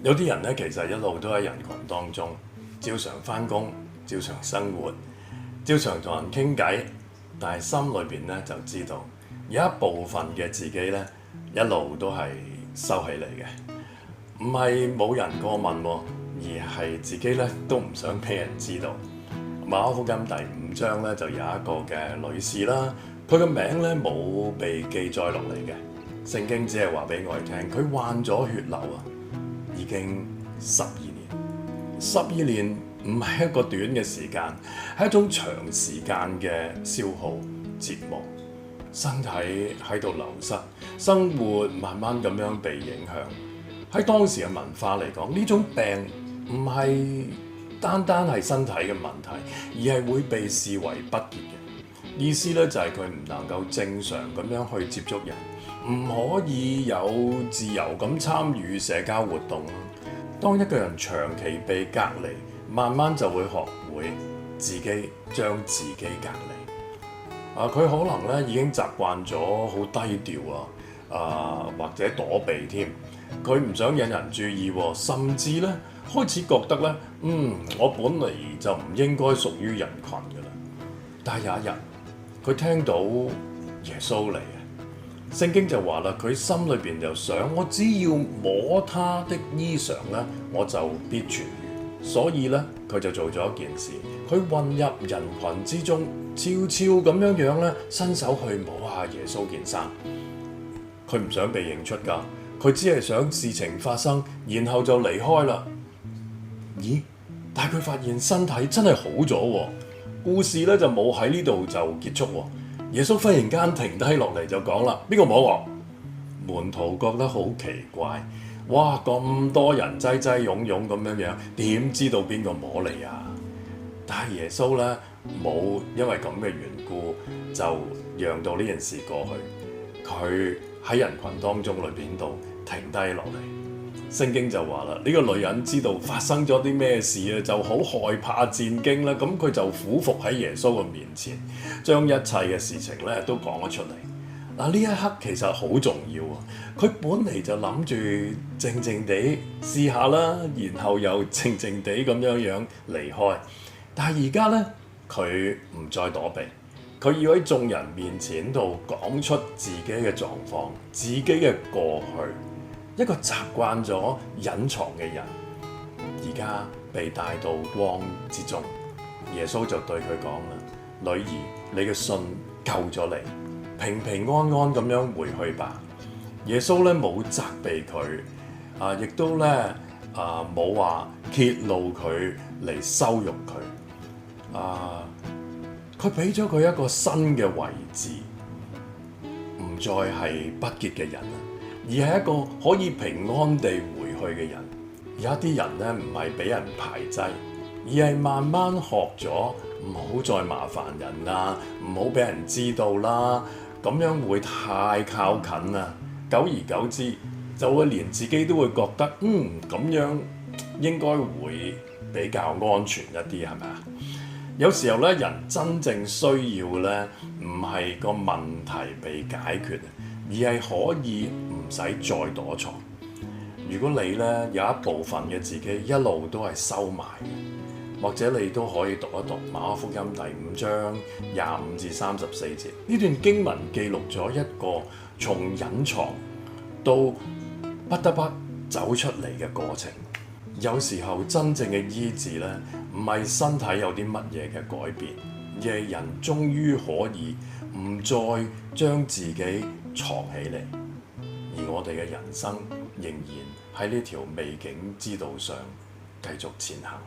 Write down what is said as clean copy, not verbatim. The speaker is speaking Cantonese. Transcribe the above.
有啲人咧其實一路都喺人群當中，照常返工，照常生活，照常同人傾偈，但係心裏邊咧就知道有一部分嘅自己咧一路都係收起嚟嘅，唔係冇人過問喎，而係自己咧都唔想俾人知道。馬可福音第5章咧就有一個嘅女士啦，佢個名咧冇被記載落嚟嘅，聖經只係話俾我哋聽，佢患咗血流啊，已經12年。12年唔係一個短嘅時間，係一種長時間嘅消耗折磨，身體喺度流失，生活慢慢咁樣被影響。喺當時嘅文化嚟講，呢種病唔係單單係身體嘅問題，而係會被視為不潔嘅。意思咧就係佢唔能夠正常咁樣去接觸人，唔可以有自由咁參與社交活動。當一個人長期被隔離，慢慢就會學會自己將自己隔離。佢可能咧已經習慣咗好低調或者躲避添。佢唔想引人注意，甚至咧開始覺得咧，我本嚟就唔應該屬於人群㗎啦。但係有一日，佢聽到耶穌嚟嘅，聖經就話啦，佢心裏邊就想，我只要摸他的衣裳咧，我就必痊癒。所以咧，佢就做咗一件事，佢混入人群之中，悄悄咁樣咧，伸手去摸下耶穌件衫。佢唔想被認出㗎，佢只係想事情發生，然後就離開啦。咦？但係佢發現身體真係好咗喎。故事咧就冇喺呢度就結束喎。耶穌忽然間停低落嚟就講啦：邊個摸我？門徒覺得好奇怪，哇！咁多人擠擠擁擁咁樣，點知道邊個摸你啊？但係耶穌咧冇因為咁嘅緣故就讓到呢件事過去，佢喺人群當中裏邊度停低落嚟。聖經就話啦，呢個女人知道發生咗啲咩事啊，就好害怕戰驚啦。咁佢就俯伏喺耶穌嘅面前，將一切嘅事情咧都講咗出嚟。嗱，呢一刻其實好重要啊！佢本嚟就諗住靜靜地試下啦，然後又靜靜地咁樣離開。但係而家咧，佢唔再躲避，佢要喺眾人面前度講出自己嘅狀況、自己嘅過去。一個習慣咗隱藏嘅人，而家被帶到光之中。耶穌就對佢講啦：女兒，你嘅信救咗你，平平安安咁樣回去吧。耶穌咧冇責備佢，亦都咧冇話揭露佢嚟羞辱佢，佢俾咗佢一個新嘅位置，唔再係不潔嘅人，而係一個可以平安地回去嘅人。有一啲人咧唔係俾人排擠，而係慢慢學咗唔好再麻煩人啦，唔好俾人知道啦，咁樣會太靠近啦。久而久之，就會連自己都會覺得咁樣應該會比較安全一啲，係咪啊？有時候咧，人真正需要咧，唔係個問題被解決，而係可以唔使再躲藏。如果你咧有一部分嘅自己一路都係收埋嘅，或者你都可以讀一讀馬可福音第5章25至34節。呢段經文記錄咗一個從隱藏到不得不走出嚟嘅過程。有時候真正嘅醫治咧，唔係身體有啲乜嘢嘅改變，而係人終於可以唔再將自己藏起嚟，而我哋嘅人生仍然喺呢條未竟之道上繼續前行。